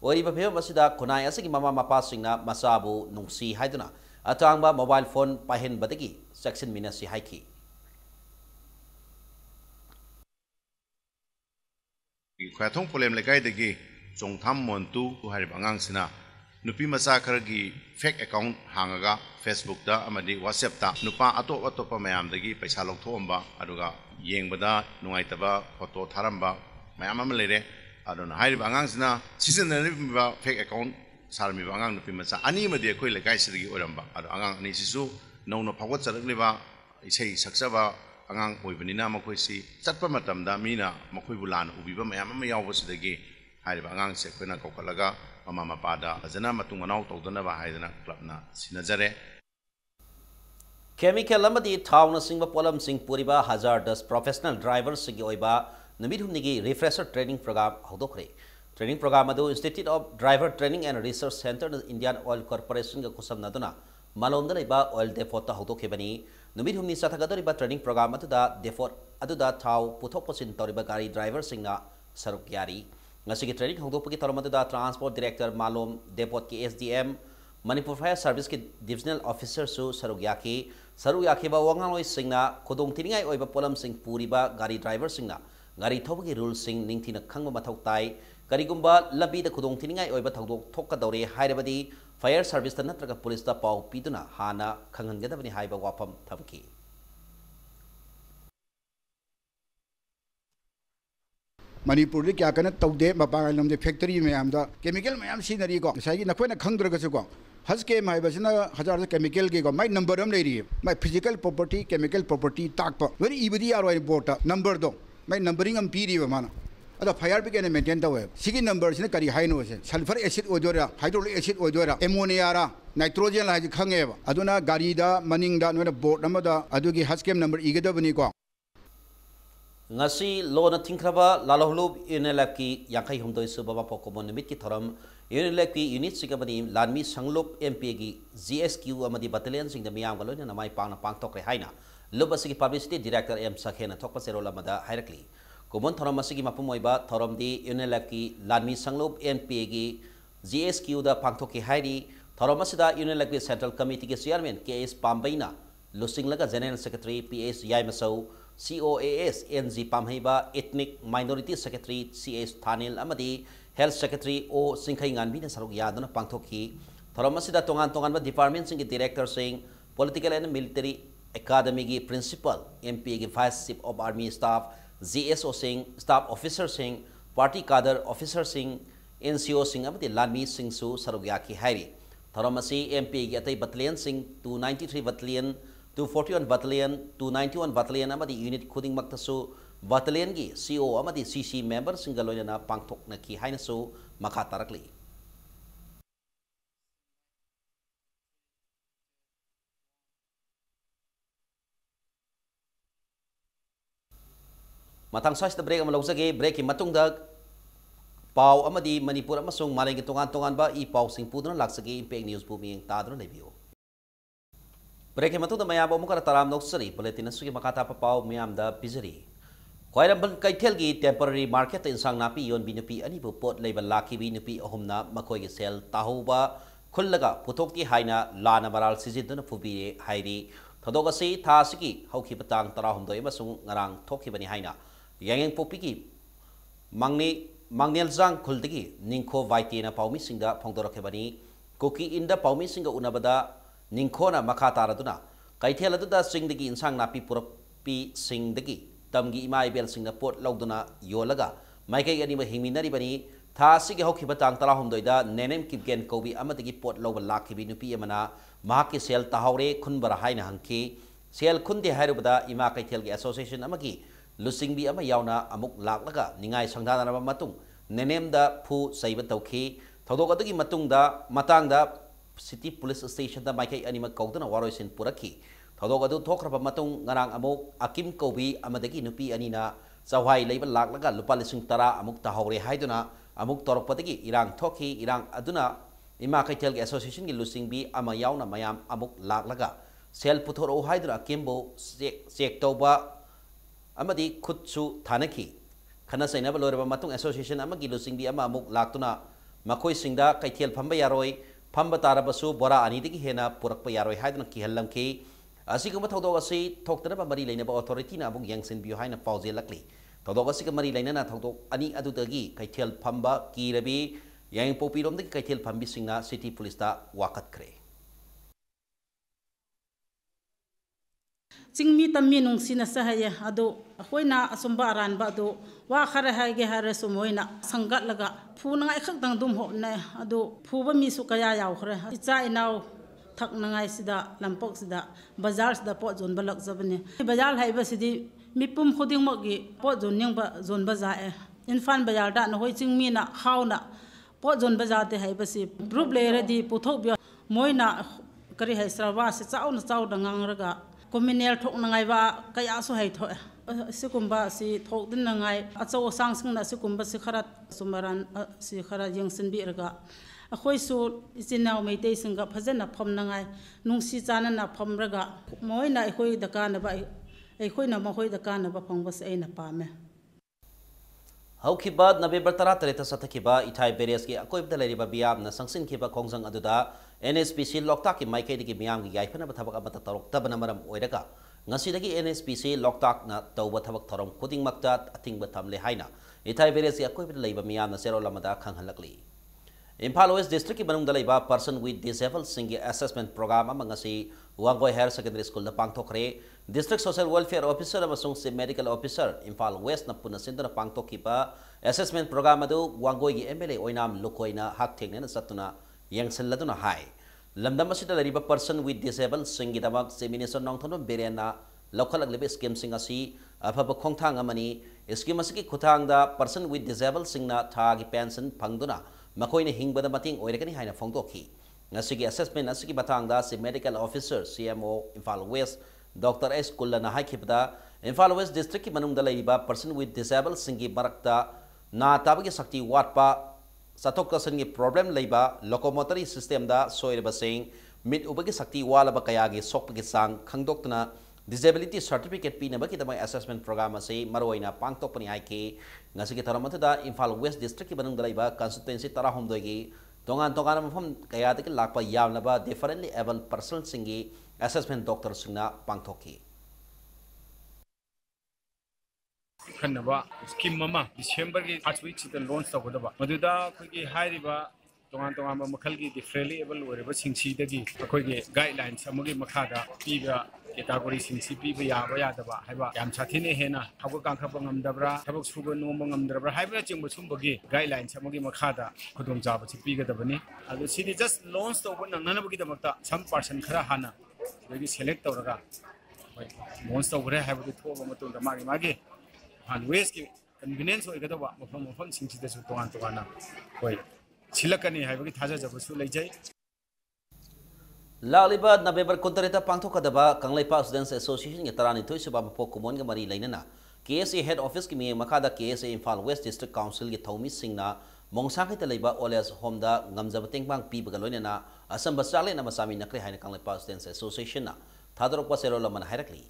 oiriba pheba masida khunai asigi mama mapa singna masabu nungsi haiduna Atangba mobile phone pahin badagi section minasi haiki Kuyathong polem laikai dagi Chongtham Montu harib angang sina nupi masa kharagi fake account hangaga Facebook da amadi WhatsApp ta nupa atop mayam dagi paisa lokthomba aduga yengbada nungaitaba photo tharamba mayam am leire aduna harib angang sina seasonal fake account Sarmi bangang nupi masa ani madi akoi laikai sidagi oramba ado angang ani sisu nauno phawat charakleba isei saksaba angang oibanina makoi si chatpa matamda mina makoi bulan ubiba mayam ama yawba sidagi hariba angang se koina kokalaga mama mapada fazana matung manau tawdanaba haidana clubna sinajare chemical amadi thawna singba polam sing puriba hazardous professional driver sigi oiba numit humnigi refresher training program hodokre training program adu Institute of Driver Training and Research Center Indian Oil Corporation ga kusamnaduna malomda leiba oil depot ta hodokhebani numit humni sathagadoriba training program atuda depot aduda thaw puthok posin toriba gari driver singna saruk yari ngasigi training hodopagi toromaduda transport director malom depot ki SDM Manipur Fire Service ki divisional officer su saruk yaki ba wangaloi singna khodong tiningai oiba polam sing puriba gari driver singna gari thobagi rule sing ningthina khangba mathau tai karigumba labi da khudong thiningai oiba thogdok thokka dore hairabadi fire service ta natraga police ta pau piduna hana khanghangadabani haiba wafam thamki Manipur li kya kana tawde mapang lamde factory me amda chemical me am sinari ko sai gi nakoi na khangdra ga ko has ke mai basina hazar chemical ge ko mai number am leiri mai physical property chemical property takpa very ibidi aro report number do mai numbering am piri ba mana ada fire brigade maintain tawe sigi number sine kari haino se sulfur acid odora hydraulic acid odora ammonia ra nitrogen la ji khange ba aduna gari da maning da no board amada adugi haskem number igedabani ko ngasi lona thingkraba lalahulub unelab ki yankai humdoi subaba pokomon nimit ki thoram unelab ki unit sigabani lanmi sanglup MP gi GSQ amadi battalion sing da miyam galoi na mai pang na pang tokre haina lubasigi publicity director M Sakhena thokpa serol amada hairakli Kumon thoram masigi mapumoiba thoram di unelab ki lanmi sanglup MP gi GSQ da pangthoki hairi thoram masida unelab ki central committee ki chairman KS Pambaina lusinglaga general secretary PS Yaimasau COAS NG Pamhaiba ethnic minority secretary CS Thanil amadi health secretary O Singkhai Nganbi na saruk yaduna pangthoki thoram masida tongan ba department sing director sing political and military academy gi principal MP gi vice chief of army staff GSO sing staff officer sing party cadre officer sing NCO sing amati lanmi sing su sarugya ki hairi tharamasi MP gi atai battalion sing 293 battalion 241 battalion 291 battalion amati unit khuding makta su battalion gi CO amati CC member sing galoina na pangthok na ki haina su makha tarakli matang size the break amalawsage break ki matung da pau amadi Manipur amasung malengi tongan ba I pau sing puduna laksage impact news bu ming tadro lebiyo break ki matung da mayam amukara taram noksari bulletin asugi makata pa pau mayam da pizari Koirambal kaithel gi temporary market insang napi yon binupi ani bu pot level laki binupi ahumna makoi gi sel tahuba khullaga puthokti haina lana maral siziduna phubire hairi thodoga se tha sigi hauki patang tarahumdoi amasung ngarang thokhi bani haina yang popiki mangnel jang khuldagi ningkho vaitena paumi singda phongdorokebani koki inda paumi singa unabada ningkhona makha taraduna kaithel aduda singdagi insang napi purapi singdagi tamgi ima ibel singna pot logduna yolaga maikai ani ma hingminari bani tha sigi hokhiba tang tara homdoida nenem kipgen kobi amadagi pot loba lakhibi nupi amana mahaki sel tahawre khunbara haina hangki sel khundi hairubada ima kaithel gi association amagi lusingbi ama yauna amuk laklaga ningai sangdana matung nenemda phu saiba tawki thodok adugi matungda matangda city police station da maikai anima kaudana waroisin puraki thodok adu thokraba matung ngarang amuk akim kobi amadagi nupi anina chawhai leiba laklaga lupa lising tara amuk tahawre haiduna amuk torokpadagi irang thoki irang aduna ima kaithel gi association gi lusingbi ama yauna mayam amuk laklaga sel puthoro haiduna kimbo check toba amadi khutsu thanaki khana sainaba loreba matung association amagi lusingbi ama amuk laktuna makoi singda kaithel phamba yaroi phamba tarabasu bora ani digi hena purakpa yaroi haiduna ki hallamki asiguma thodok asi thoktanaba mari leinaba authority na abuk yangsin biu haina pause lakli thodok asi ka mari leinana thodok ani adudagi kaithel phamba kirabi yang popirom digi kaithel phambi singna city police ta wakat kre Cingmi tammi nung sina sahaya ado hoina asumba aran ba do wa khara hage hare sumoina sangat laga phuna ngai khak dang dum ho na ado phuba mi su kaya yaw khre icha inaw thak nangai sida lampok sida bazar sida po zon balak zabne bazar hai ba sidi mipum khoding mo gi po zon ning ba zon baza e infan bazar da no hoi cingmi na hauna पोट जोनबा जाते हाइबसी proof लेरदी पुथोबिया मोइना करी हाइस्रावा से चाउना चाउदा ngangraga communal thoknangai ba kaya so hai tho sikumba si thokdinangai achau sangsingna sikumba si kharat sumaran si khara yengsin bi raga akhoi su isinau meitei singa phajana phomnangai nungsi chanana phomraga moina akhoi dakana ba akhoi na mahoi dakana ba phongbas aina pame Haukiba November 13 Satakiba Itai Beres ki akoib da leriba biam na sangsin kiba kongjang aduda NSPC Loktak ki Maikai ki miam ki yaipana ba thabak amata tarok tabana maram oiraga ngasi dagi NSPC Loktak na tawba thabak thorom khuding makta ating ba thamle haina Itai Beres ki akoib da leriba miam na sero lamada khanghalakli Imphal West District ki banung da leriba person with disabled singi assessment program amangasi Wangoi Higher Secondary School da pangthokre District Social Welfare Officer amasung si Medical Officer Imphal West na punasindana pangthokiba assessment program adu Wangoi gi MLA oinam lukoina hak thengna satuna yangselladuna hai lamdam asida lariba person with disabled singi damak semination nongthono berena local lebe scheme sing asi afaba khongthang amani scheme asiki khuthangda person with disabled singna thagi pension phangduna makoina hingbada mating oirakani haina phongdokhi ngasigi assessment asiki batangda si Medical Officer CMO Imphal West Dr. S. Kullana haikibda Imphal West District ki manungda laiba person with disabled singi barakta na tabagi sakti watpa satok kasangi problem laiba locomotory system da soirba sing mit ubagi sakti wala ba kayagi sokpagi sang khangdoktuna disability certificate pinaba ki tamai assessment program ase maroina pangtokpani haike ngasigi tharamata Imphal West District ki manungda laiba constituency tara homdogi tongan tongan mafam kayadiki lakpa yamnaba differently able person singi assessment doctor singna pangthoki खन्नबा scheme ममा December की first week सिद launch तौगदबा मदुदा अखोगी हाइरिबा तोंगान तोंगान मखल की डिफरेंटली एबल ओरेबा सिंगसी दगी अखोगी गाइडलाइंस अमगी मखादा पीबा कैटेगरी सिंगसी पीबा याबा यादबा हाइबा याम साथिने हेना थाबो कांखरबा ngамदबरा थाबक सुबा नोंबा ngамदबरा हाइबा चिंबा सुंबगी गाइडलाइंस अमगी मखादा खुदों जाबा सि पीगदबनी अदु सिदि जस्ट लॉन्च तौबा नंगनबगी दमक्ता सम पर्सन खरा हाना बगी सेलेक्ट तौरगा लॉन्च तौबरे हाइबा थोबा मतुंदा मागी मागी West की convenience होएगा तो मफम मफम सिंचित सु तोगान तोगाना होय छिलकनी हाइबगी थाजा जबसु लेजै Laliba November Kuntarita Pangthokadaba Kanglaipa Students Association ki tarani thoi suba mapok kumon ga mari lainana KSA head office ki mi makada KSA Imphal West District Council ki thomi singna mongsakhi ta leiba oles homda ngamjaba tengpang pi baga loinana asamba chale na masami nakre haina Kanglaipa Students Association na thadorok pa sero laman hairakli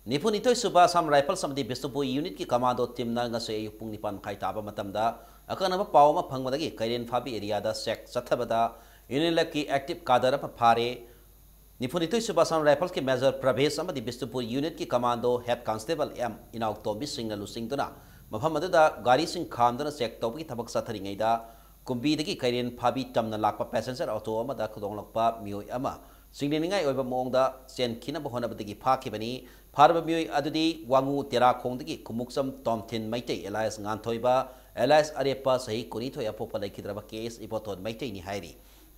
Nipunitoy suba sam rifle samdi Bistupu unit ki commando team na nga sa pung nipan kai taba matamda akan pa paw ma phangmadagi Kairen Fabi area da sek sathabada unilak ki active kadara pa phare Nipunitoy suba sam rifles ki major Prabhesh samdi Bistupu unit ki commando head constable M inaw Tobi Singh na lusing duna maphamadu da gari sing khamdana sek tobi thabak satharingai da kumbi dagi Kairen Fabi tamna lakpa passenger auto ama da khudong lakpa mioi ama singningai oiba mongda sen khina bahona badagi phakibani Farba mioi adudi wangu tera khongdagi kumuksam tomthin maitei Elias nganthoiba Elias arepa sahi kuni thoi apopa laikhidraba case ipoton maitei ni hairi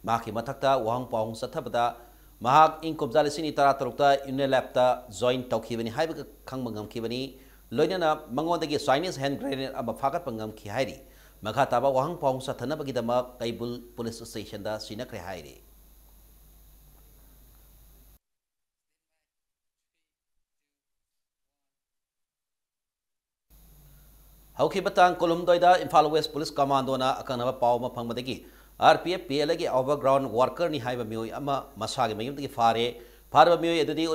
maki mathakta wahang pawng sathabada mahak inkomjali sini tara tarukta unilapta join tawkhibani haiba khangmangam khibani loinana mangodagi Chinese hand grenade aba phagat pangam khi hairi makha taba wahang pawng sathana bagidama Kaibul police station da sinakre hairi Hauki batang kolum doida Imphal West Police Commando na akanaba paw ma phangmadagi RPF PLA gi overground worker ni haiba mioi ama masagi mayum dagi farba mioi edudi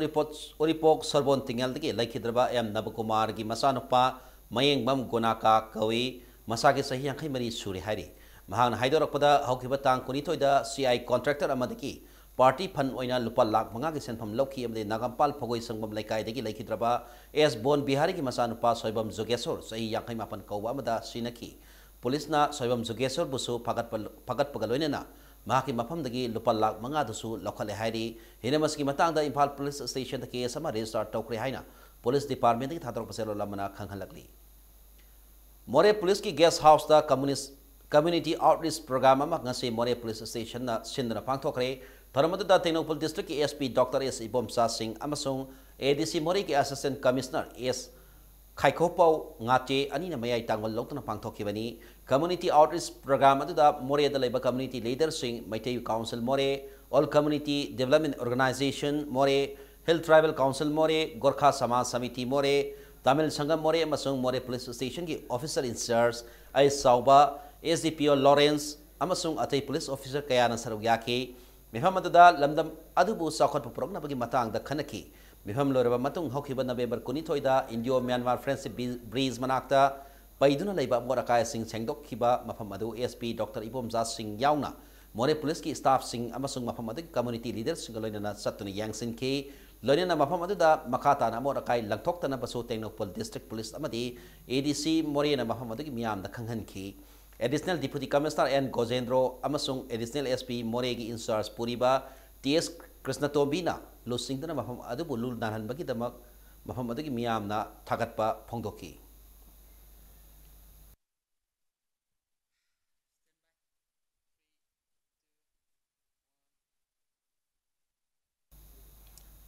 oripok sorbon tingal dagi laikhidraba M Nabakumar gi masanupa mayeng bam gonaka kawi masagi sahi yankhai mari suri hairi mahang haidorokpada hauki batang kuni toida CI contractor amadagi Party Fund oina lupa lakh manga gi senpham lokhi amde Nagampal phogoi sangbam laikai dagi laikhidraba S Bon Bihari gi masanupa Soibam Jogesor sahi yankhai mapan kauwa amada sinaki Police na Soibam Jogesor busu phagat pagaloina mahaki mafam dagi lupa lakh manga dusu lokhale hairi hinemas gi matang da Imphal Police Station da case ama register tawkre haina Police Department gi thator paselo lamana khanghalakli More Police ki guest house da community outreach program ama ngasi More Police Station na sindana pangthokre Tharamadu da Tenopal District ASP Dr. S. Ibomsa Singh amasung ADC Mori ki Assistant Commissioner S. Kaikopau ngate anina mayai tangol lotna pangthokibani community outreach program aduda more da leba community leaders sing Maitei Council more all community development organization more Hill Tribal Council more Gorkha Samaj Samiti more Tamil Sangam more amasung more police station ki officer in charge ai sauba SDPO Lawrence amasung atai police officer kaya na sarugyaki mifam aduda lamdam adubu sakot puprok na bagi matang da khanaki Miham loraba matung hokiba November kunithoida Indio Myanmar Friendship Breeze manakta paiduna leiba morakai sing sengdok kiba mafam adu SP Dr. Ibomja Singh yauna more police ki staff sing amasung mafam adu community leaders sing loinana satuna yangsin ke loinana mafam adu da makata na morakai langthokta na baso Tengnopal District Police amadi ADC more na mafam adu ki miyam da khanghan ki Additional Deputy Commissioner N Gojendro amasung Additional SP more ki in charge puriba TS Krishna Tobina Losing na mafam adu bulul nahan bagi damak mafam adu ki miyam na thagat pa phongdoki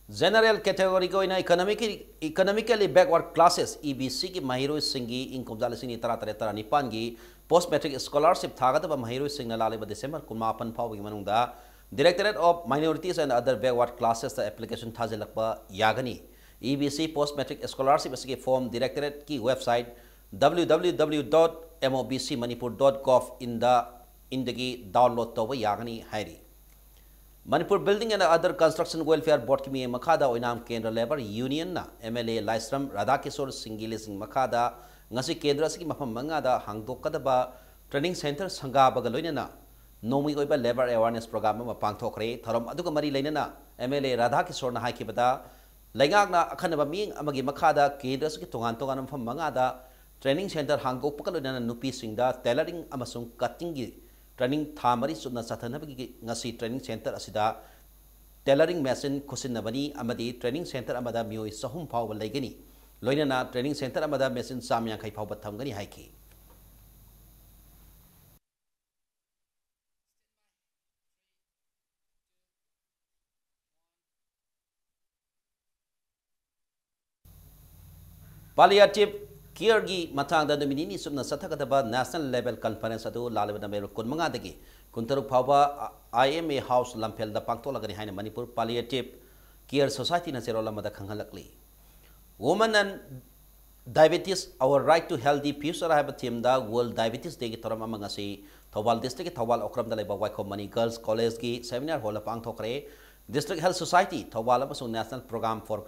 General category ko ina economically backward classes EBC ki mahiro singi income jala sini tara nipan gi post matric scholarship thagat ba mahiro sing na laliba December 18 phaw gi manungda Directorate of Minorities and Other Backward Classes the application thajalakpa yagani EBC post matric scholarship asige form directorate ki website www.mobcmanipur.gov in the download to yagani hairi Manipur Building and Other Construction Welfare Board ki mi makada oinam Kendra Labor Union na MLA Laisram Radhakishore Singili Singh makada ngasi Kendra sigi mafam mangada hangdokadaba training center sangaba galoinana Nomi oiba labor awareness program ma pangthokre tharom aduga mari leinana MLA Radhakishore na haikibada laingakna akhanaba ming amagi makada Kendra sigi tongan mafam mangada training center hangdokpakaloinana nupi singda tailoring amasung cutting gi training thamari sudna sathanabagi ngasi training center asida tailoring machine khusinabani amadi training center amada mioi sahum phaw laigani loinana training center amada machine samya khai phaw thamgani haiki palliative care gi matang da dominini sumna sathakadaba national level conference adu lalaba November 15 dagi kuntaruk phawba IMA house lampel da pangtolagani haina Manipur palliative care society na serola mada khanghalakli women and diabetes our right to healthy future have a theme da world diabetes day gi toram amanga si Thobal district Thobal okram da leba Waiko Mani girls college gi seminar hall pangthokre district health society Thobal amasung national program for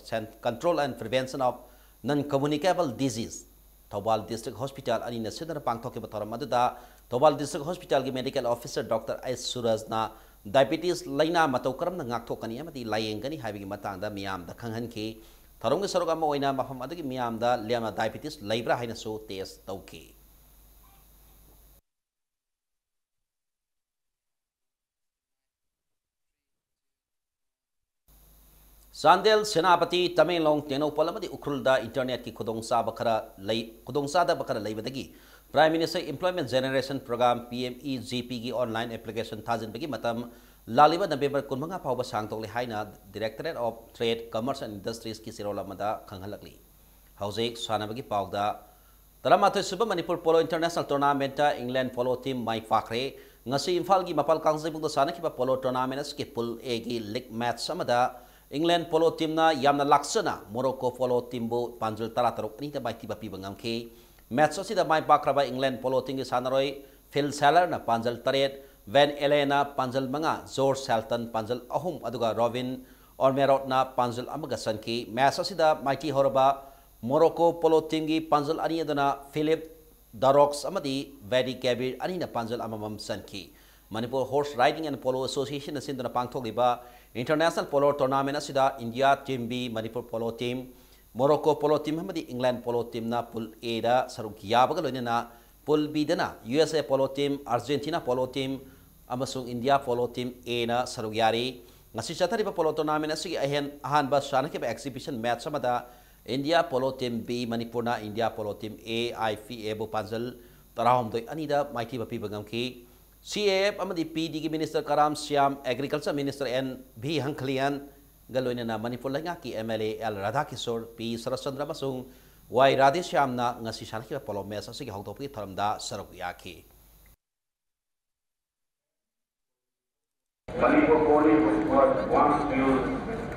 control and prevention of non-communicable disease Thobal District Hospital ani na sidara pangthoke bataram aduda Thobal District Hospital ki medical officer Dr. S. Suraj na diabetes laina matau karam na ngakthokani amati layengani haibigi matang da miyam da khanghan ki tharong ge sarog ama oina mafam adagi miyam da lema diabetes laibra haina so test tauki Sandel Senapati Tamelong Tenopal amadi ukrulda internet ki khudongsa bakara laibadagi Prime Minister Employment Generation Program PMEGP gi online application thajin bagi matam laliba November 15 phawba sangtok le haina Directorate of Trade Commerce and Industries ki sirola mada khanghalakli haujek sanabagi pawda Taramathoi suba Manipur Polo International Tournament ta England Polo team mai fakre ngasi Imphal gi mapal kangsibung do sanakiba polo tournament ki pool A gi league match samada England polo team na yamna laksana Morocco polo team bo panjul taratarok ni ta baiti bapi bangam ke match asida mai bakraba England polo team gi sanaroi Phil Seller na panjal taret Van Elena panjal manga George Shelton panjal ahum aduga Robin Ormerot na panjal amaga sanki match asida mighty horaba Morocco polo team gi panjal ani adana Philip Darox amadi Vadi Kabir ani na panjal amamam sanki Manipur Horse Riding and Polo Association na sindana pangtholiba International Polo Tournament asida India Team B Manipur Polo Team Morocco Polo Team hamadi England Polo Team na Pool A da saruk yabaga loinana Pool B dana USA Polo Team Argentina Polo Team amasung India Polo Team A na saruk yari ngasi chathariba Polo Tournament asigi ahanba sanakiba exhibition match samada India Polo Team B Manipur na India Polo Team A IFA bo panjal tarahom doi anida mighty bapi bagam ki CAF amadi PD ki Minister Karam Syam Agriculture Minister N B Hangklian galoina na Manipur langa ki MLA L Radhakishore P Saraschandra masung Wai Radheshyamna ngasi sanakhiba polo match asigi hautopi tharamda saruk yaki. Manipur police was once used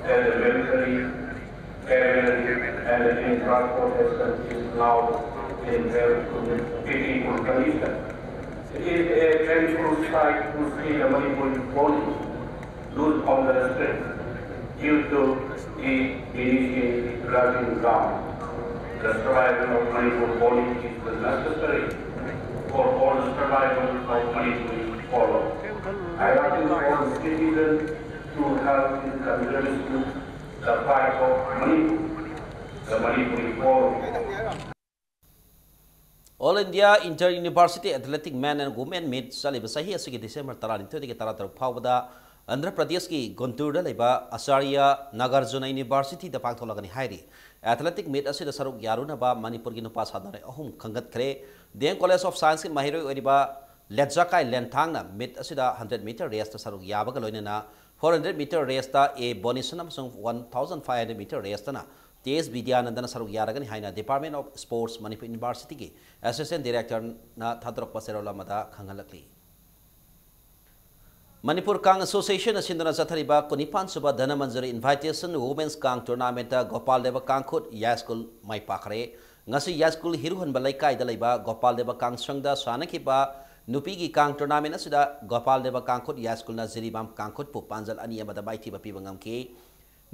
as a military carrier and the transport system is now in very critical condition. It is a painful sight to see the Manipuri police lose on the street due to the diminishing rising ground. The survival of Manipur police is necessary for all the survival of Manipur follow. I ask all citizens to help in contributing the fight of Manipur, the Manipuri follow. All India Inter-University Athletic Men and Women Meet Saliba Sahi asigi December 12 ki 13 phawda Andhra Pradesh ki Guntur da leba Acharya Nagarjuna University da pangtholagani hairi Athletic Meet asida saruk yaruna ba Manipur gi nupa sadare ahum khangat khre DM College of Science ki mahiroi oriba Letjakai Lenthangna Meet asida 100 meter race ta saruk yabaga loinena 400 meter race ta A Bonisana amsung 1500 meter race ta na T.S. Vidyanandana saruk yaragani haina Department of Sports Manipur University ki Assistant Director na Thadrok Paserola mada khangalakli. Manipur Kang Association asindana zathariba Kunipan suba Dhanamanjari Invitation Women's Kang Tournament Gopal Deva Kangkhut Yaskul Mai Pakre ngasi Yaskul Hiruhan Balaikai dalaiba Gopal Deva Kang Sangda Sanakiba Nupigi Kang Tournament asida Gopal Deva Kangkhut Yaskul na Ziribam Kangkhut pu Panjal ani amada baiti ba pibangam ki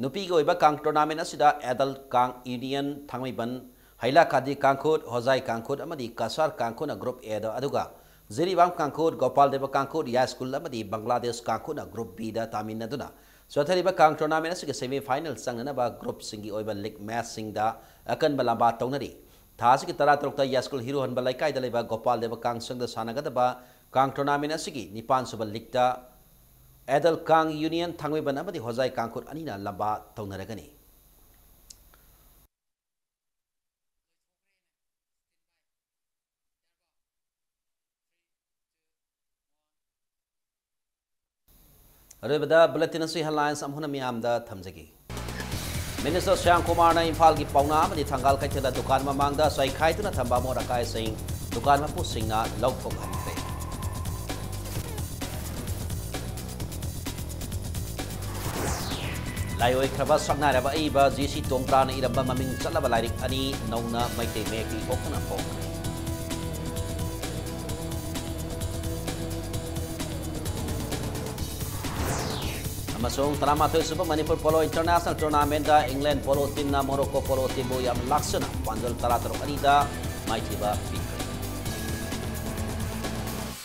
Nupigi oiba Kang Tournament asida Adult Kang Union Thangmaiban Haila Kadi Kangkhut Hozai Kangkhut amadi Kasar Kangkhut na Group A da aduga Ziribam Kangkhut Gopal Deva Kangkhut Yaskul amadi Bangladesh Kangkhut na Group B da tamin naduna Sothariba Kang Tournament asige semi final sangnana ba Group singi oiba league match singda akan balamba taunari Thasi ki tara trokta Yaskul Hero han balaikai da leba Gopal Deva Kang sangda sanagada ba Kang Tournament asigi nipan suba league da Adult Kang Union Thangmaiban amadi Hozai Kangkhut anina lamba taunaragani Arabada bulletin asi headlines amhuna miyamda thamjagi Minister Syang Kumar na Imphal gi pauna amadi thangal kaithela dukan mamangda sai khaituna thamba mora kai sing dukan mapu singna lawthok hanre Laioi khaba sakna raba iba GC Tongpra na iramba maming chalaba lairik ani nauna maite meki okuna pok Amasung Tanamathoy Super Manipur Polo International Tournament England Polo Team na Morocco Polo Team yam laksana panjal taratarok anida maitiba